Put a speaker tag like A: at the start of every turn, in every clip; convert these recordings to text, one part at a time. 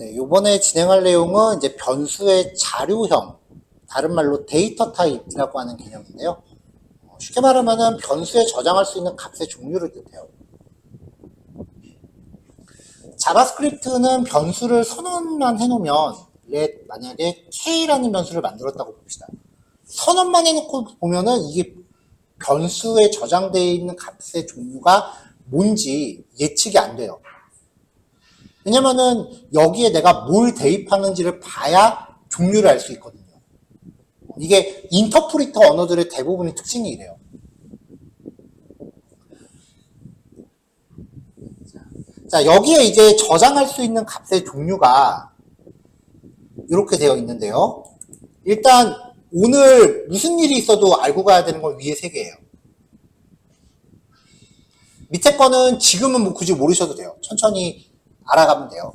A: 네, 요번에 진행할 내용은 이제 변수의 자료형, 다른 말로 데이터 타입이라고 하는 개념인데요. 쉽게 말하면은 변수에 저장할 수 있는 값의 종류를 뜻해요. 자바스크립트는 변수를 선언만 해놓으면, 만약에 K라는 변수를 만들었다고 봅시다. 선언만 해놓고 보면은 이게 변수에 저장되어 있는 값의 종류가 뭔지 예측이 안 돼요. 왜냐면은 여기에 내가 뭘 대입하는지를 봐야 종류를 알 수 있거든요. 이게 인터프리터 언어들의 대부분의 특징이 이래요. 자, 여기에 이제 저장할 수 있는 값의 종류가 이렇게 되어 있는데요. 일단 오늘 무슨 일이 있어도 알고 가야 되는 건 위에 3개예요. 밑에 거는 지금은 뭐 굳이 모르셔도 돼요. 천천히 알아가면 돼요.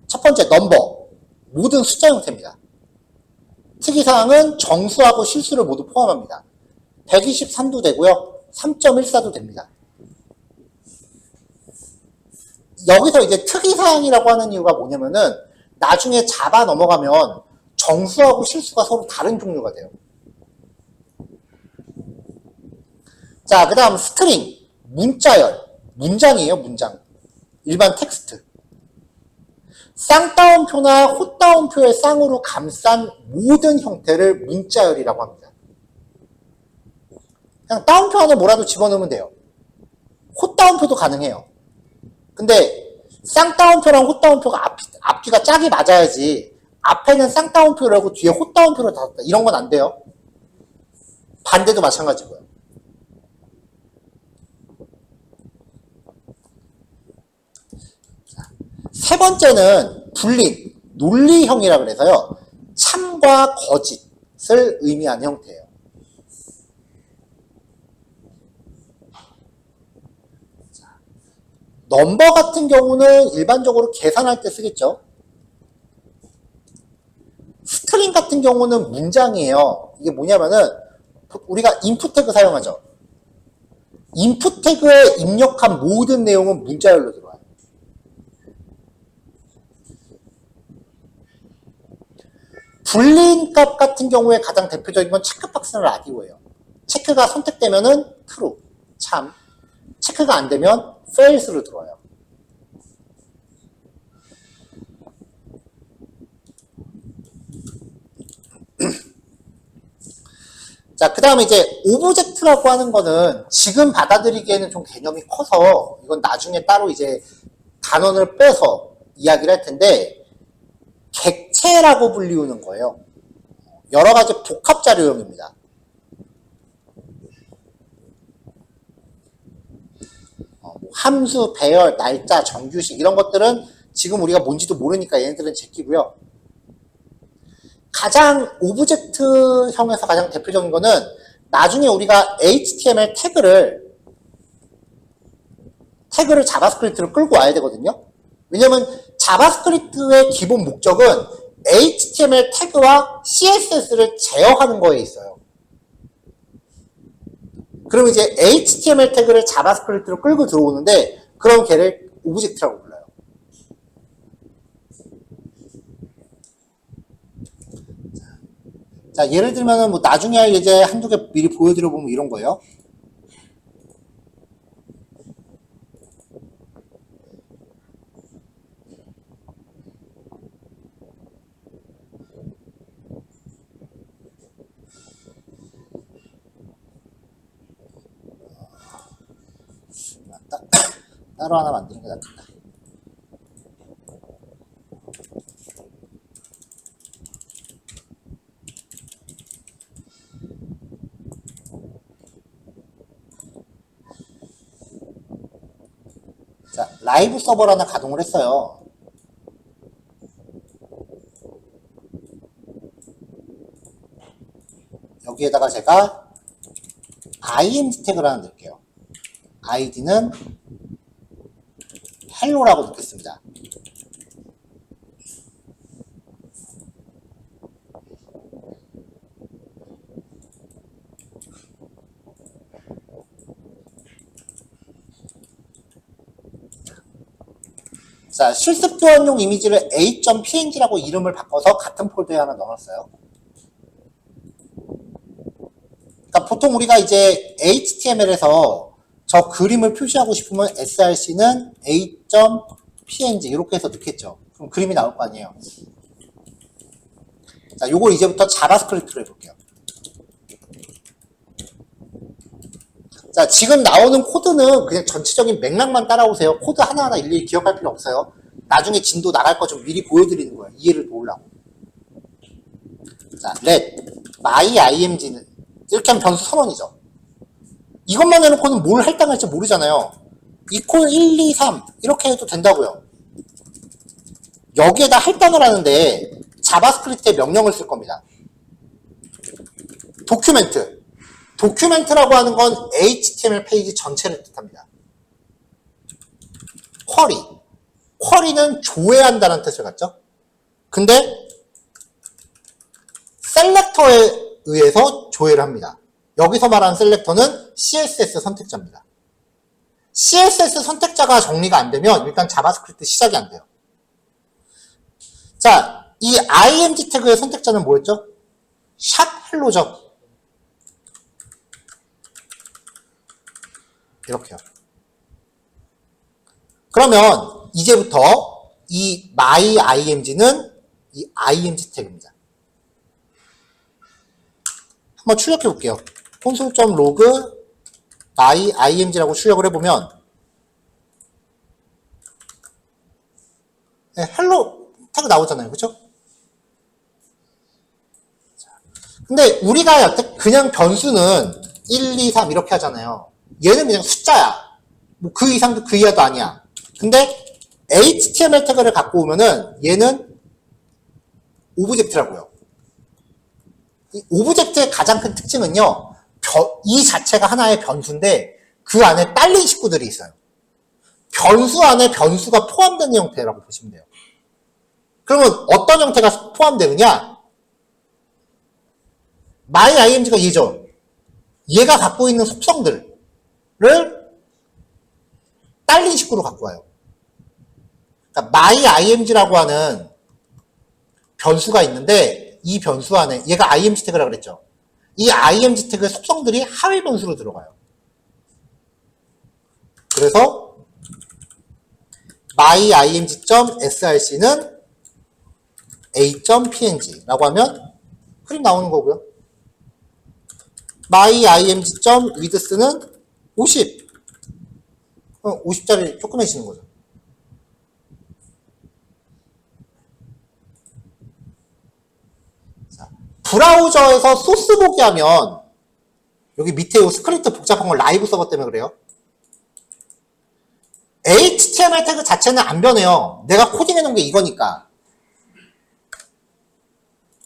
A: 첫 번째, 넘버. 모든 숫자 형태입니다. 특이사항은 정수하고 실수를 모두 포함합니다. 123도 되고요. 3.14도 됩니다. 여기서 이제 특이사항이라고 하는 이유가 뭐냐면은 나중에 자바 넘어가면 정수하고 실수가 서로 다른 종류가 돼요. 자, 그 다음 스트링, 문자열, 문장이에요, 문장. 일반 텍스트. 쌍따옴표나 헛따옴표의 쌍으로 감싼 모든 형태를 문자열이라고 합니다. 그냥 따옴표 안에 뭐라도 집어넣으면 돼요. 헛따옴표도 가능해요. 근데 쌍따옴표랑 헛따옴표가 앞뒤가 짝이 맞아야지 앞에는 쌍따옴표라고 뒤에 헛따옴표를 달았다. 이런 건 안 돼요. 반대도 마찬가지고요. 세 번째는 분린, 논리형이라 그래서요. 참과 거짓을 의미하는 형태예요. 넘버 같은 경우는 일반적으로 계산할 때 쓰겠죠. 스트링 같은 경우는 문장이에요. 이게 뭐냐면은 우리가 인풋 태그 사용하죠. 인풋 태그에 입력한 모든 내용은 문자열로 들어와요. 불린 값 같은 경우에 가장 대표적인 건 체크박스나 라디오예요. 체크가 선택되면은 true, 참. 체크가 안 되면 false로 들어와요. 자, 그 다음에 이제 오브젝트라고 하는 거는 지금 받아들이기에는 좀 개념이 커서 이건 나중에 따로 이제 단원을 빼서 이야기를 할 텐데 객체라고 불리우는 거예요. 여러 가지 복합 자료형입니다. 함수, 배열, 날짜, 정규식 이런 것들은 지금 우리가 뭔지도 모르니까 얘네들은 제끼고요. 가장 오브젝트형에서 가장 대표적인 거는 나중에 우리가 HTML 태그를 자바스크립트로 끌고 와야 되거든요. 왜냐면 자바스크립트의 기본 목적은 HTML 태그와 CSS를 제어하는 거에 있어요. 그럼 이제 HTML 태그를 자바스크립트로 끌고 들어오는데 그럼 걔를 오브젝트라고 불러요. 자, 예를 들면은 뭐 나중에 할 예제 한두 개 미리 보여드려 보면 이런 거예요. 따로 하나 만드는 게 낫겠다. 자, 라이브 서버를 하나 가동을 했어요. 여기에다가 제가 ing 태그를 하나 넣을게요. id는 헬로라고 넣겠습니다. 자, 실습 교환용 이미지를 a.png라고 이름을 바꿔서 같은 폴더에 하나 넣어놨어요. 그러니까 보통 우리가 이제 HTML에서 저 그림을 표시하고 싶으면 src는 a.png 이렇게 해서 넣겠죠. 그럼 그림이 나올 거 아니에요. 자, 요걸 이제부터 자바스크립트로 해볼게요. 자, 지금 나오는 코드는 그냥 전체적인 맥락만 따라오세요. 코드 하나하나 일일이 기억할 필요 없어요. 나중에 진도 나갈 거 좀 미리 보여드리는 거예요. 이해를 도우려고. 자, let myimg는 이렇게 하면 변수 선언이죠. 이것만 해놓고는 뭘 할당할지 모르잖아요. equal 1, 2, 3 이렇게 해도 된다고요. 여기에다 할당을 하는데 자바스크립트의 명령을 쓸 겁니다. 도큐멘트라고 하는 건 HTML 페이지 전체를 뜻합니다. 쿼리는 조회한다는 뜻을 갖죠. 근데 셀렉터에 의해서 조회를 합니다. 여기서 말하는 셀렉터는 CSS 선택자입니다. CSS 선택자가 정리가 안 되면 일단 자바스크립트 시작이 안 돼요. 자, 이 img 태그의 선택자는 뭐였죠? 샵 헬로죠. 이렇게요. 그러면 이제부터 이 myimg는 이 img 태그입니다. 한번 출력해 볼게요. console.log myimg라고 출력을 해보면 네, 헬로 태그 나오잖아요. 그쵸? 근데 우리가 여태 그냥 변수는 1, 2, 3 이렇게 하잖아요. 얘는 그냥 숫자야. 뭐 그 이상도 그 이하도 아니야. 근데 HTML 태그를 갖고 오면은 얘는 오브젝트라고요. 이 오브젝트의 가장 큰 특징은요. 이 자체가 하나의 변수인데 그 안에 딸린 식구들이 있어요. 변수 안에 변수가 포함되는 형태라고 보시면 돼요. 그러면 어떤 형태가 포함되느냐? myimg가 얘죠. 얘가 갖고 있는 속성들을 딸린 식구로 갖고 와요. 그러니까 myimg라고 하는 변수가 있는데 이 변수 안에 얘가 img 태그라고 그랬죠. 이 img 태그의 속성들이 하위 변수로 들어가요. 그래서 myimg.src는 a.png라고 하면 그림 나오는 거고요. myimg.width는 50. 50짜리 조그매지는 거죠. 자, 브라우저에서 소스 보기 하면 여기 밑에 이 스크립트 복잡한 건 라이브 서버 때문에 그래요. HTML 태그 자체는 안 변해요. 내가 코딩해 놓은 게 이거니까.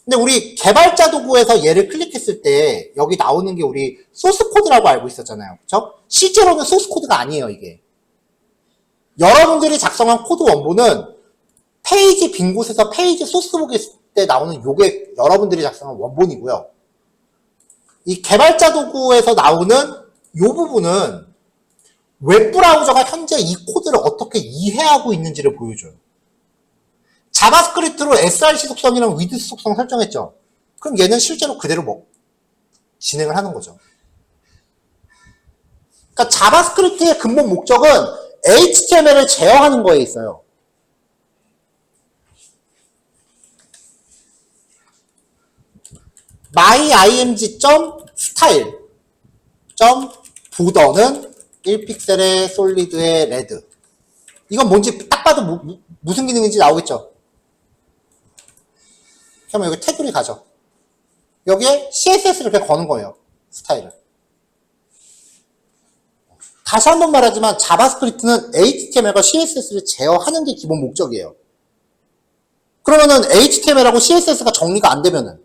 A: 근데 우리 개발자 도구에서 얘를 클릭했을 때 여기 나오는 게 우리 소스 코드라고 알고 있었잖아요. 그쵸? 실제로는 소스 코드가 아니에요, 이게. 여러분들이 작성한 코드 원본은 페이지 빈 곳에서 페이지 소스 보기 때 나오는 요게 여러분들이 작성한 원본이고요. 이 개발자 도구에서 나오는 요 부분은 웹브라우저가 현재 이 코드를 어떻게 이해하고 있는지를 보여줘요. 자바스크립트로 src 속성이랑 width 속성 설정했죠. 그럼 얘는 실제로 그대로 뭐 진행을 하는 거죠. 그러니까 자바스크립트의 근본 목적은 HTML을 제어하는 거에 있어요. myimg.style.border는 1픽셀의 솔리드의 레드. 이건 뭔지 딱 봐도 무슨 기능인지 나오겠죠. 그러면 여기 태그를 가죠. 여기에 CSS를 이렇게 거는 거예요. 스타일을. 다시 한번 말하지만 자바스크립트는 HTML과 CSS를 제어하는 게 기본 목적이에요. 그러면은 HTML하고 CSS가 정리가 안 되면은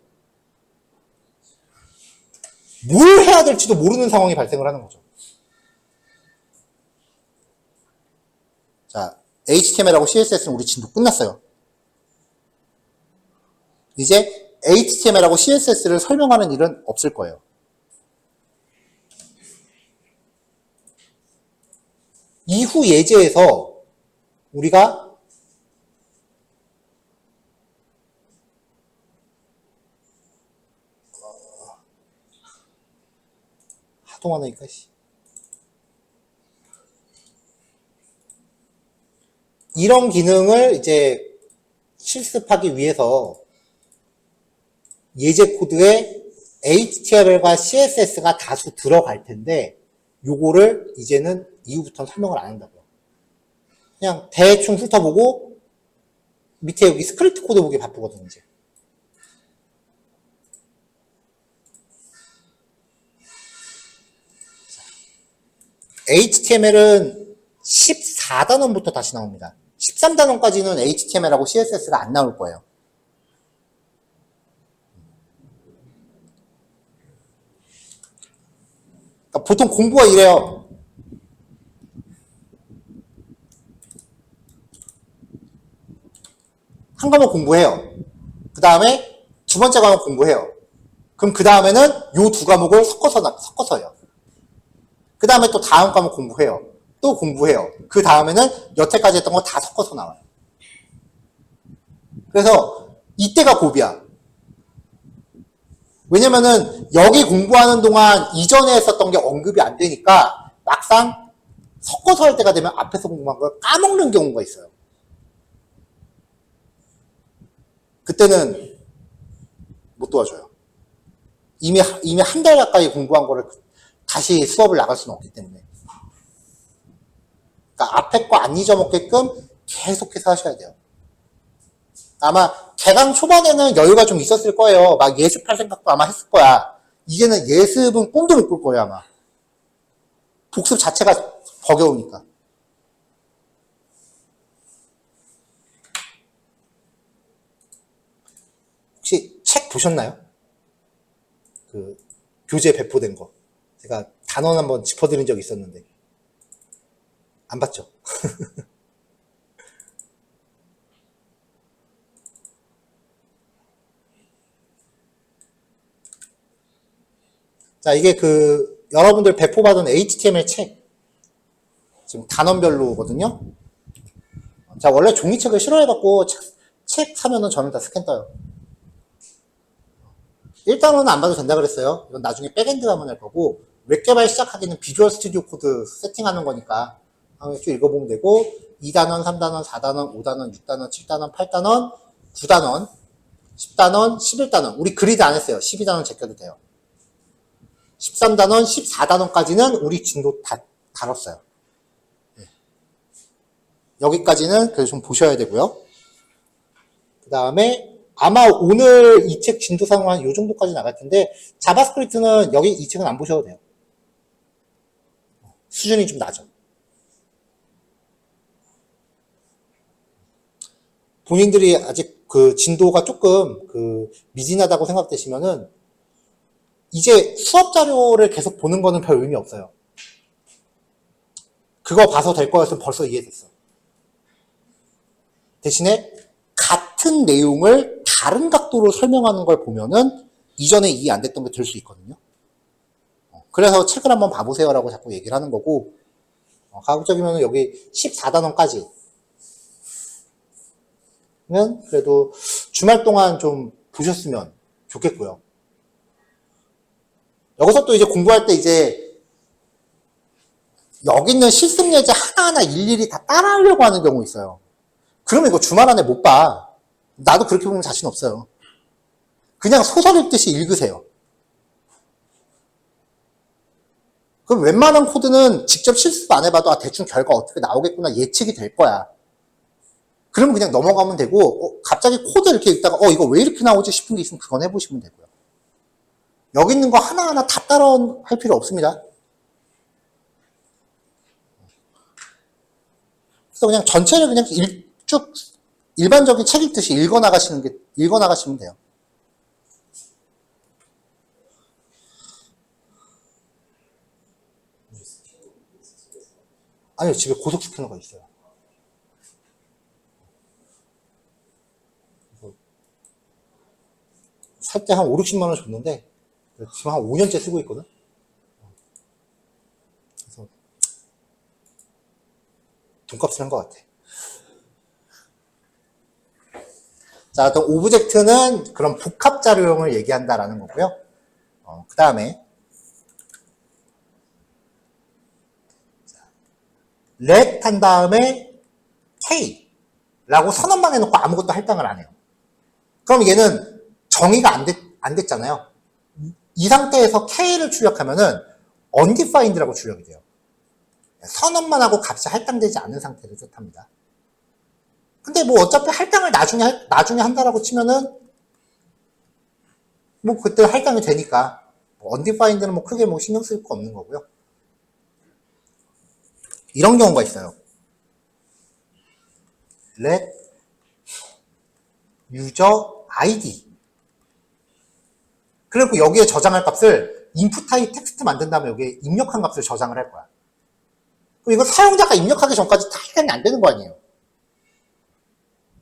A: 뭘 해야 될지도 모르는 상황이 발생을 하는 거죠. 자, HTML하고 CSS는 우리 진도 끝났어요. 이제 HTML하고 CSS를 설명하는 일은 없을 거예요. 이후 예제에서 우리가 자동화하니까, 씨. 이런 기능을 이제 실습하기 위해서 예제 코드에 HTML과 CSS가 다수 들어갈 텐데, 요거를 이제는 이후부터는 설명을 안 한다고요. 그냥 대충 훑어보고, 밑에 여기 스크립트 코드 보기 바쁘거든요, 이제. HTML은 14단원부터 다시 나옵니다. 13단원까지는 HTML하고 CSS가 안 나올 거예요. 그러니까 보통 공부가 이래요. 한 과목 공부해요. 그 다음에 두 번째 과목 공부해요. 그럼 그 다음에는 요 두 과목을 섞어서요. 그 다음에 또 다음 과목 공부해요. 또 공부해요. 그 다음에는 여태까지 했던 거 다 섞어서 나와요. 그래서 이때가 고비야. 왜냐면은 여기 공부하는 동안 이전에 했었던 게 언급이 안 되니까 막상 섞어서 할 때가 되면 앞에서 공부한 걸 까먹는 경우가 있어요. 그때는 못 도와줘요. 이미 한 달 가까이 공부한 거를 다시 수업을 나갈 수는 없기 때문에. 그러니까 앞에 거 안 잊어먹게끔 계속해서 하셔야 돼요. 아마 개강 초반에는 여유가 좀 있었을 거예요. 막 예습할 생각도 아마 했을 거야. 이제는 예습은 꿈도 못 꿀 거예요, 아마. 복습 자체가 버겨우니까. 혹시 책 보셨나요? 그 교재 배포된 거. 제가 단원 한번 짚어드린 적이 있었는데 안 봤죠? 자, 이게 여러분들 배포받은 HTML 책. 지금 단원별로거든요. 자, 원래 종이책을 싫어해갖고 책 사면은 저는 다 스캔 떠요. 일단은 안 봐도 된다 그랬어요. 이건 나중에 백엔드 가면 할 거고, 웹 개발 시작하기는 비주얼 스튜디오 코드 세팅하는 거니까 한번 쭉 읽어보면 되고, 2단원, 3단원, 4단원, 5단원, 6단원, 7단원, 8단원, 9단원, 10단원, 11단원. 우리 그리드 안 했어요. 12단원 제껴도 돼요. 13단원, 14단원까지는 우리 진도 다 다뤘어요. 여기까지는 그래서 좀 보셔야 되고요. 그 다음에 아마 오늘 이 책 진도상으로 한 요 정도까지 나갈 텐데, 자바스크립트는 여기 이 책은 안 보셔도 돼요. 수준이 좀 낮아. 본인들이 아직 진도가 조금 미진하다고 생각되시면은 이제 수업 자료를 계속 보는 거는 별 의미 없어요. 그거 봐서 될 거였으면 벌써 이해됐어. 대신에 같은 내용을 다른 각도로 설명하는 걸 보면은 이전에 이해 안 됐던 게 될 수 있거든요. 그래서 책을 한번 봐보세요라고 자꾸 얘기를 하는 거고, 가급적이면 여기 14단원까지 는 그래도 주말 동안 좀 보셨으면 좋겠고요. 여기서 또 이제 공부할 때 이제 여기 있는 실습 예제 하나하나 일일이 다 따라하려고 하는 경우 있어요. 그러면 이거 주말 안에 못 봐. 나도 그렇게 보면 자신 없어요. 그냥 소설 읽듯이 읽으세요. 그럼 웬만한 코드는 직접 실습 안 해봐도 대충 결과 어떻게 나오겠구나 예측이 될 거야. 그러면 그냥 넘어가면 되고, 갑자기 코드 이렇게 읽다가 이거 왜 이렇게 나오지 싶은 게 있으면 그건 해보시면 되고요. 여기 있는 거 하나하나 다 따라 할 필요 없습니다. 그래서 그냥 전체를 그냥 쭉 일반적인 책 읽듯이 읽어나가시면 돼요. 아니요, 집에 고속 스캐너가 있어요. 살 때 한 5, 60만 원 줬는데 지금 한 5년째 쓰고 있거든. 그래서 돈값을 한 것 같아. 자, 또 오브젝트는 그런 복합 자료형을 얘기한다라는 거고요. 그 다음에 let 한 다음에 K라고 선언만 해놓고 아무것도 할당을 안 해요. 그럼 얘는 정의가 안 됐잖아요. 이 상태에서 K를 출력하면은 undefined라고 출력이 돼요. 선언만 하고 값이 할당되지 않은 상태를 뜻합니다. 근데 뭐 어차피 할당을 나중에 한다라고 치면은 뭐 그때 할당이 되니까 undefined는 뭐 크게 뭐 신경 쓸 거 없는 거고요. 이런 경우가 있어요. let user id. 그리고 여기에 저장할 값을 input type 텍스트 만든 다음에 여기에 입력한 값을 저장을 할 거야. 그럼 이거 사용자가 입력하기 전까지 다 할당이 안 되는 거 아니에요.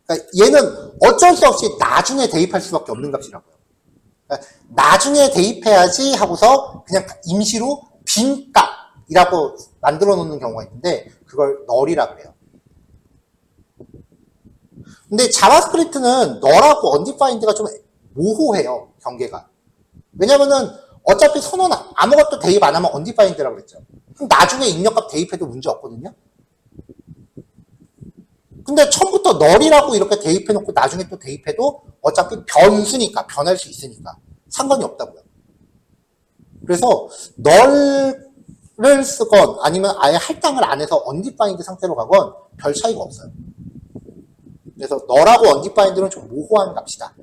A: 그러니까 얘는 어쩔 수 없이 나중에 대입할 수밖에 없는 값이라고요. 그러니까 나중에 대입해야지 하고서 그냥 임시로 빈 값이라고 만들어 놓는 경우가 있는데 그걸 null이라고 그래요. 근데 자바스크립트는 null하고 undefined가 좀 모호해요. 경계가. 왜냐면은 어차피 선언 아무것도 대입 안 하면 undefined라고 그랬죠. 그럼 나중에 입력값 대입해도 문제 없거든요. 근데 처음부터 null이라고 이렇게 대입해놓고 나중에 또 대입해도 어차피 변수니까 변할 수 있으니까 상관이 없다고요. 그래서 null을 쓰건 아니면 아예 할당을 안 해서 undefined 상태로 가건 별 차이가 없어요. 그래서 null하고 undefined는 좀 모호한 값이다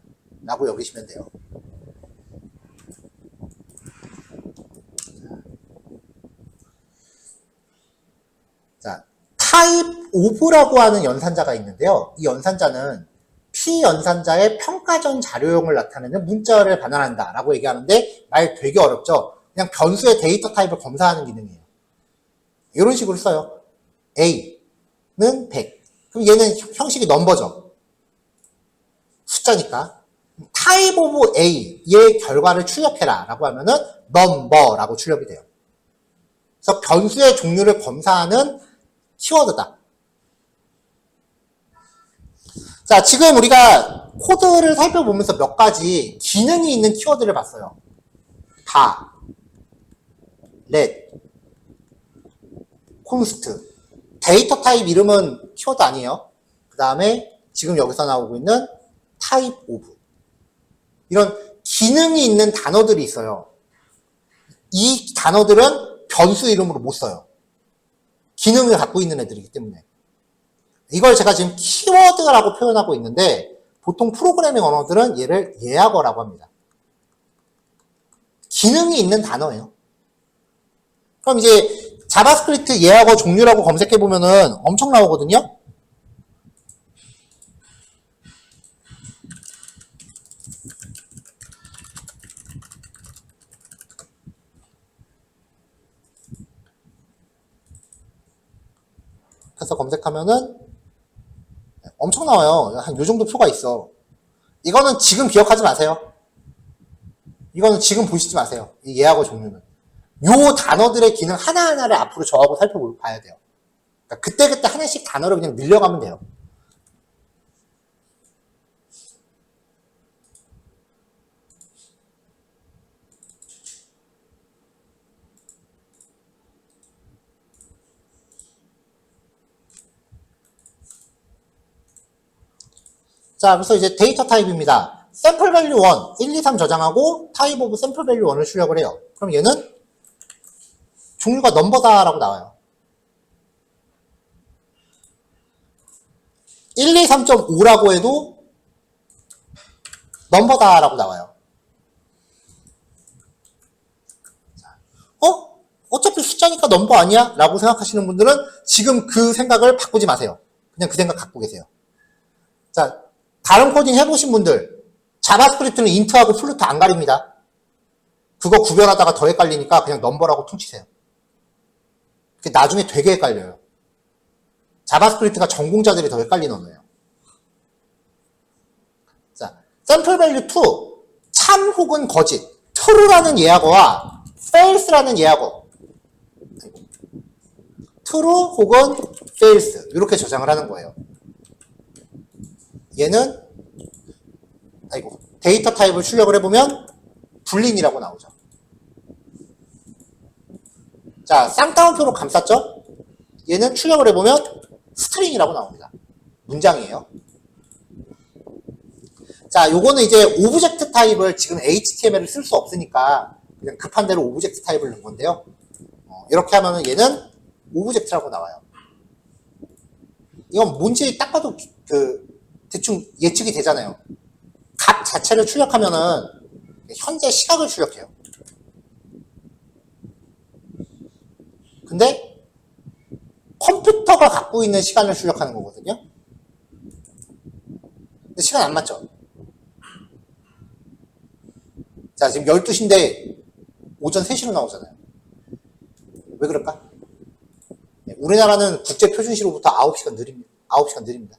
A: 라고 여기시면 돼요. 자, type of라고 하는 연산자가 있는데요. 이 연산자는 P 연산자의 평가전 자료용을 나타내는 문자를 반환한다 라고 얘기하는데 말 되게 어렵죠. 그냥 변수의 데이터 타입을 검사하는 기능이에요. 이런 식으로 써요. A는 100. 그럼 얘는 형식이 넘버죠. 숫자니까. type of A의 결과를 출력해라 라고 하면은 number라고 출력이 돼요. 그래서 변수의 종류를 검사하는 키워드다. 자, 지금 우리가 코드를 살펴보면서 몇 가지 기능이 있는 키워드를 봤어요. 다, let, const. 데이터 타입 이름은 키워드 아니에요. 그 다음에 지금 여기서 나오고 있는 type of. 이런 기능이 있는 단어들이 있어요. 이 단어들은 변수 이름으로 못 써요. 기능을 갖고 있는 애들이기 때문에. 이걸 제가 지금 키워드라고 표현하고 있는데 보통 프로그래밍 언어들은 얘를 예약어라고 합니다. 기능이 있는 단어예요. 그럼 이제 자바스크립트 예약어 종류라고 검색해 보면은 엄청 나오거든요. 그래서 검색하면은 엄청 나와요. 한 요 정도 표가 있어. 이거는 지금 기억하지 마세요. 이거는 지금 보시지 마세요. 이 예약어 종류는. 요 단어들의 기능 하나하나를 앞으로 저하고 살펴봐야 돼요. 그러니까 그때그때 하나씩 단어를 그냥 늘려가면 돼요. 자, 그래서 이제 데이터 타입입니다. 샘플 밸류 1, 1, 2, 3 저장하고 타입 오브 샘플 밸류 1을 출력을 해요. 그럼 얘는 종류가 넘버다라고 나와요. 1, 2, 3.5라고 해도 넘버다라고 나와요. 어차피 숫자니까 넘버 아니야? 라고 생각하시는 분들은 지금 그 생각을 바꾸지 마세요. 그냥 그 생각 갖고 계세요. 자, 다른 코딩 해보신 분들, 자바스크립트는 인트하고 플루트 안 가립니다. 그거 구별하다가 더 헷갈리니까 그냥 넘버라고 퉁치세요. 나중에 되게 헷갈려요. 자바스크립트가 전공자들이 더 헷갈리는 언어예요. 자, 샘플 밸류 2, 참 혹은 거짓. true라는 예약어와 false라는 예약어. true 혹은 false 이렇게 저장을 하는 거예요. 얘는 데이터 타입을 출력을 해보면 불린이라고 나오죠. 자, 쌍따옴표로 감쌌죠? 얘는 출력을 해보면 스트링이라고 나옵니다. 문장이에요. 자, 요거는 이제 오브젝트 타입을 지금 HTML을 쓸 수 없으니까 그냥 급한 대로 오브젝트 타입을 넣은 건데요. 이렇게 하면은 얘는 오브젝트라고 나와요. 이건 뭔지 딱 봐도 대충 예측이 되잖아요. 값 자체를 출력하면은 현재 시각을 출력해요. 근데 컴퓨터가 갖고 있는 시간을 출력하는 거거든요. 근데 시간 안 맞죠? 자, 지금 12시인데 오전 3시로 나오잖아요. 왜 그럴까? 우리나라는 국제표준시로부터 9시간 느립니다. 9시간 느립니다.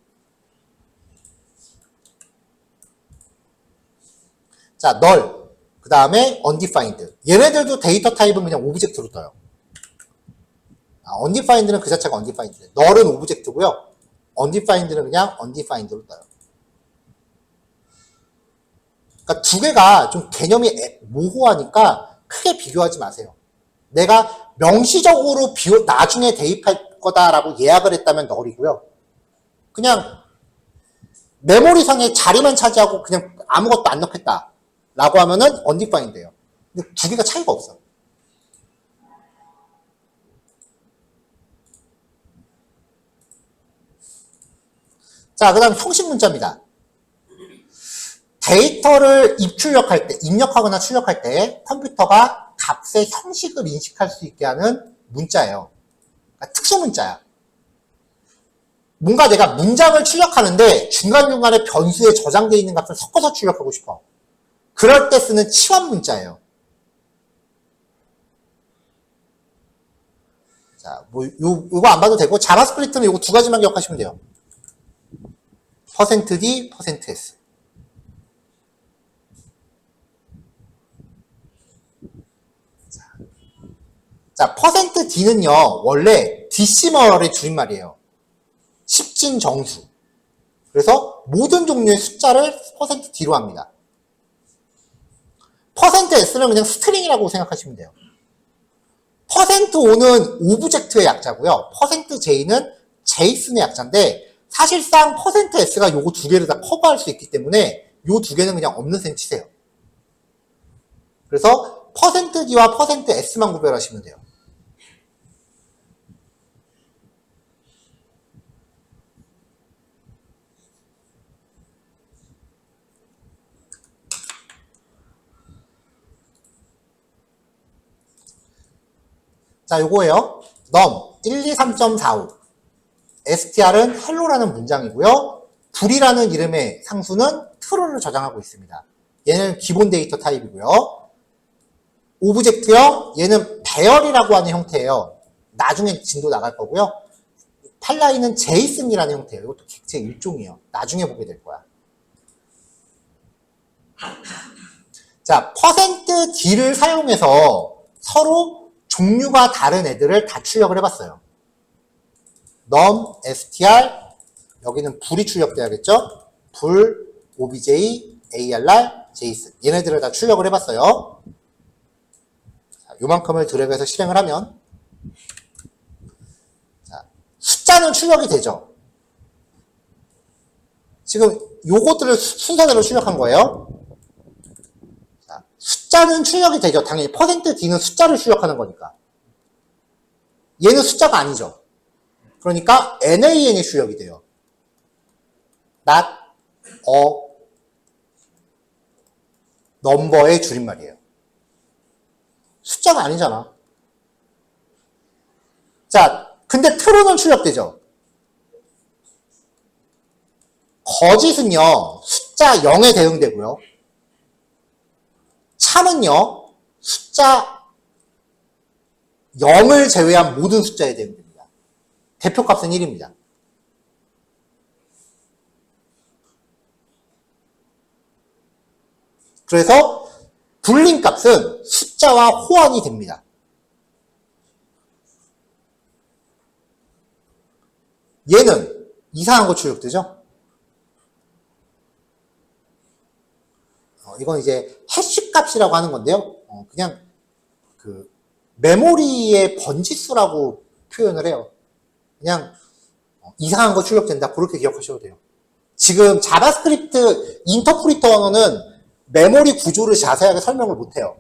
A: 자, null. 그 다음에 undefined. 얘네들도 데이터 타입은 그냥 오브젝트로 떠요. undefined는 그 자체가 undefined. null은 오브젝트고요. undefined는 그냥 undefined로 떠요. 그러니까 두 개가 좀 개념이 모호하니까 크게 비교하지 마세요. 내가 명시적으로 나중에 대입할 거다라고 예약을 했다면 null이고요. 그냥 메모리상에 자리만 차지하고 그냥 아무것도 안 넣겠다 라고 하면은 undefined예요. 근데 두 개가 차이가 없어. 자, 그 다음 형식 문자입니다. 데이터를 입력하거나 출력할 때 컴퓨터가 값의 형식을 인식할 수 있게 하는 문자예요. 그러니까 특수 문자야. 뭔가 내가 문장을 출력하는데 중간중간에 변수에 저장되어 있는 값을 섞어서 출력하고 싶어. 그럴 때 쓰는 치환 문자예요. 자, 요거 안 봐도 되고, 자바스크립트는 요거 두 가지만 기억하시면 돼요. %d, %s. 자, %d는요, 원래 디시멀의 줄임말이에요. 십진정수. 그래서 모든 종류의 숫자를 %d로 합니다. %s는 그냥 스트링이라고 생각하시면 돼요. %o는 오브젝트의 약자고요. %j는 제이슨의 약자인데 사실상 %s가 요거 두 개를 다 커버할 수 있기 때문에 요 두 개는 그냥 없는 셈 치세요. 그래서 %d와 %s만 구별하시면 돼요. 자, 요거예요. num 123.45. str은 hello라는 문장이고요. 불이라는 이름의 상수는 true를 저장하고 있습니다. 얘는 기본 데이터 타입이고요. 오브젝트형, 얘는 배열이라고 하는 형태예요. 나중에 진도 나갈 거고요. 팔라이는 제이슨이라는 형태예요. 이것도 객체 일종이에요. 나중에 보게 될 거야. 자, %d를 사용해서 서로 종류가 다른 애들을 다 출력을 해봤어요. num, str, 여기는 불이 출력돼야겠죠? 불, obj, arr, json. 얘네들을 다 출력을 해봤어요. 자, 요만큼을 드래그해서 실행을 하면 자, 숫자는 출력이 되죠. 지금 요것들을 순서대로 출력한 거예요. 자, 숫자는 출력이 되죠. 당연히 %d는 숫자를 출력하는 거니까. 얘는 숫자가 아니죠. 그러니까 nan이 출력이 돼요. not a number의 줄임말이에요. 숫자가 아니잖아. 자, 근데 true는 출력되죠. 거짓은요, 숫자 0에 대응되고요. 참은요, 숫자 0을 제외한 모든 숫자에 대응됩니다. 대표값은 1입니다. 그래서 불린 값은 숫자와 호환이 됩니다. 얘는 이상한 거 출력되죠? 이건 이제 해시 값이라고 하는 건데요. 그냥 그 메모리의 번지수라고 표현을 해요. 그냥 이상한 거 출력된다. 그렇게 기억하셔도 돼요. 지금 자바스크립트 인터프리터 언어는 메모리 구조를 자세하게 설명을 못해요.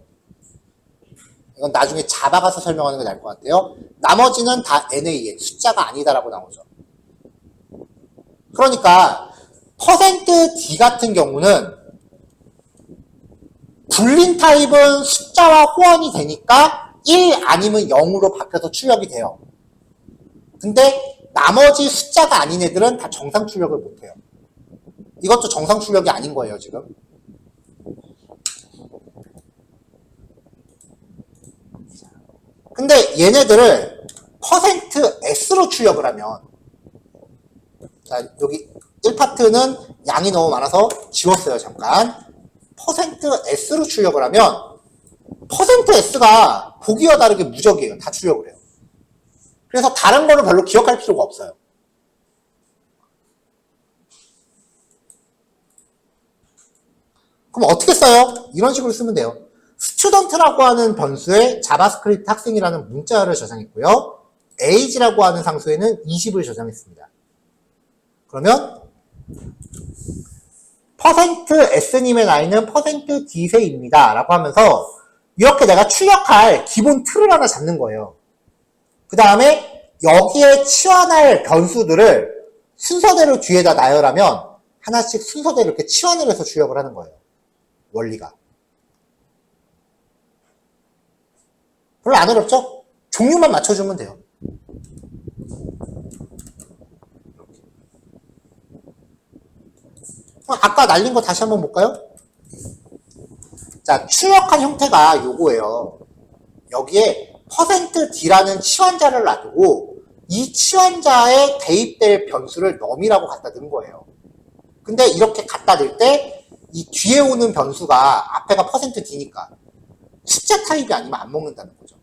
A: 이건 나중에 자바 가서 설명하는 게 나을 것 같아요. 나머지는 다 NAN, 숫자가 아니다라고 나오죠. 그러니까 %D 같은 경우는 불린 타입은 숫자와 호환이 되니까 1 아니면 0으로 바뀌어서 출력이 돼요. 근데 나머지 숫자가 아닌 애들은 다 정상 출력을 못해요. 이것도 정상 출력이 아닌 거예요, 지금. 근데 얘네들을 %S로 출력을 하면, 자, 여기 1파트는 양이 너무 많아서 지웠어요, 잠깐. %S로 출력을 하면, %S가 보기와 다르게 무적이에요. 다 출력을 해요. 그래서 다른 거는 별로 기억할 필요가 없어요. 그럼 어떻게 써요? 이런 식으로 쓰면 돼요. 스튜던트라고 하는 변수에 자바스크립트 학생이라는 문자를 저장했고요. age라고 하는 상수에는 20을 저장했습니다. 그러면 %s님의 나이는 %d세입니다. 라고 하면서 이렇게 내가 출력할 기본 틀을 하나 잡는 거예요. 그 다음에 여기에 치환할 변수들을 순서대로 뒤에다 나열하면 하나씩 순서대로 이렇게 치환을 해서 출력을 하는 거예요. 원리가. 별로 안 어렵죠? 종류만 맞춰주면 돼요. 아까 날린 거 다시 한번 볼까요? 자, 출력한 형태가 요거예요. 여기에 %D라는 치환자를 놔두고 이 치환자에 대입될 변수를 num이라고 갖다 넣은 거예요. 근데 이렇게 갖다 넣을 때 이 뒤에 오는 변수가 앞에가 %D니까 숫자 타입이 아니면 안 먹는다는 거죠.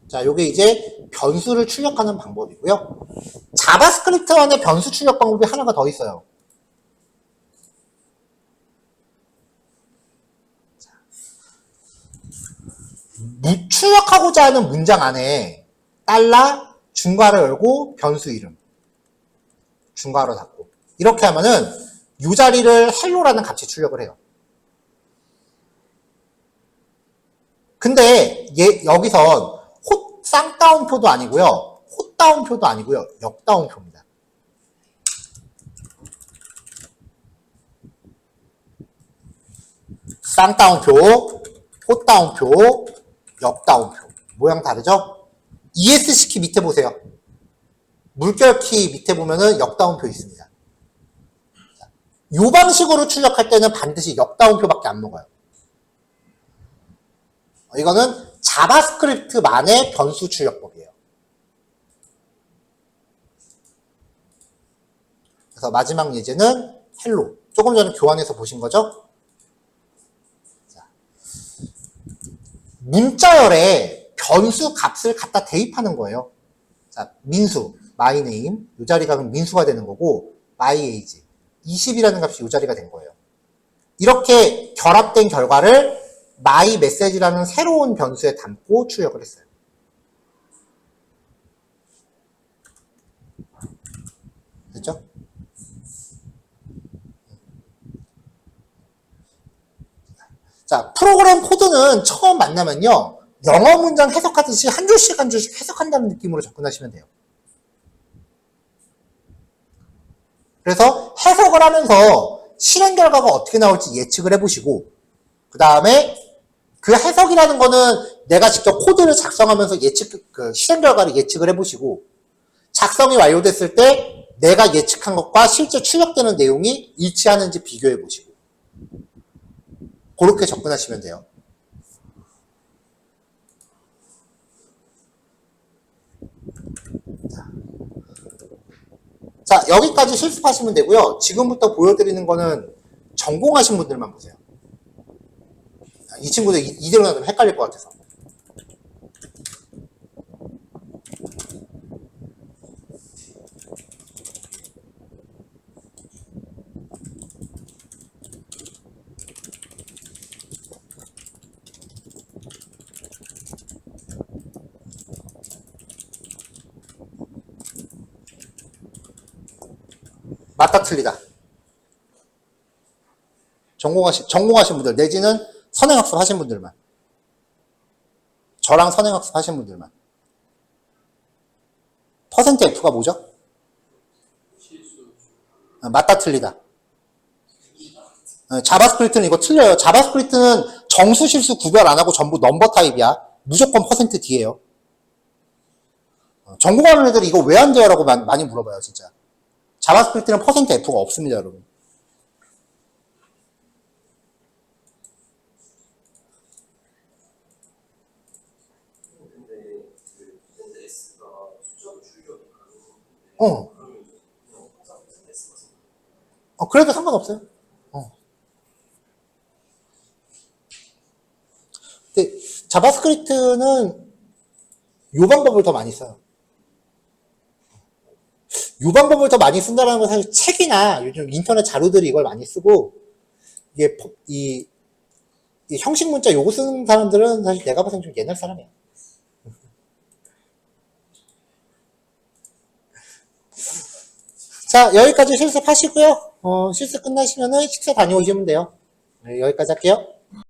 A: 자, 요게 이제 변수를 출력하는 방법이고요. 자바스크립트 안에 변수 출력 방법이 하나가 더 있어요. 출력하고자 하는 문장 안에 달러 중괄호 열고 변수 이름 중괄호 닫고 이렇게 하면은 이 자리를 헬로라는 값이 출력을 해요. 근데 여기선 쌍따옴표도 아니고요. 헛따옴표도 아니고요. 역따옴표입니다. 쌍따옴표, 헛따옴표, 역따옴표. 모양 다르죠? ESC 키 밑에 보세요. 물결 키 밑에 보면은 역따옴표 있습니다. 이 방식으로 출력할 때는 반드시 역따옴표밖에 안 먹어요. 이거는 자바스크립트만의 변수 출력법이에요. 그래서 마지막 예제는 헬로. 조금 전에 교환해서 보신 거죠? 자, 문자열에 변수 값을 갖다 대입하는 거예요. 자, 민수, my name. 이 자리가 그럼 민수가 되는 거고, my age. 20이라는 값이 이 자리가 된 거예요. 이렇게 결합된 결과를 my message라는 새로운 변수에 담고 출력을 했어요. 됐죠? 자, 프로그램 코드는 처음 만나면요. 영어 문장 해석하듯이 한 줄씩 한 줄씩 해석한다는 느낌으로 접근하시면 돼요. 그래서 해석을 하면서 실행 결과가 어떻게 나올지 예측을 해보시고 그 다음에 그 해석이라는 거는 내가 직접 코드를 작성하면서 실행 결과를 예측을 해보시고 작성이 완료됐을 때 내가 예측한 것과 실제 출력되는 내용이 일치하는지 비교해보시고 그렇게 접근하시면 돼요. 자, 여기까지 실습하시면 되고요. 지금부터 보여드리는 거는 전공하신 분들만 보세요. 이 친구들 이대로 놔두면 헷갈릴 것 같아서. 맞다 틀리다. 전공하신 분들 내지는 선행학습 하신 분들만. 저랑 선행학습 하신 분들만. 퍼센트 F가 뭐죠? 맞다 틀리다. 자바스크립트는 이거 틀려요. 자바스크립트는 정수 실수 구별 안 하고 전부 넘버 타입이야. 무조건 퍼센트 D예요. 전공하는 애들이 이거 왜 안 돼요? 라고 많이 물어봐요, 진짜. 자바스크립트는 퍼센트 F가 없습니다, 여러분. 그래도 상관없어요. 근데 자바스크립트는 요 방법을 더 많이 써요. 요 방법을 더 많이 쓴다는 건 사실 책이나 요즘 인터넷 자료들이 이걸 많이 쓰고, 이게 이 형식 문자 요거 쓰는 사람들은 사실 내가 봐서는 좀 옛날 사람이야. 자, 여기까지 실습하시고요. 실습 끝나시면은 식사 다녀오시면 돼요. 네, 여기까지 할게요.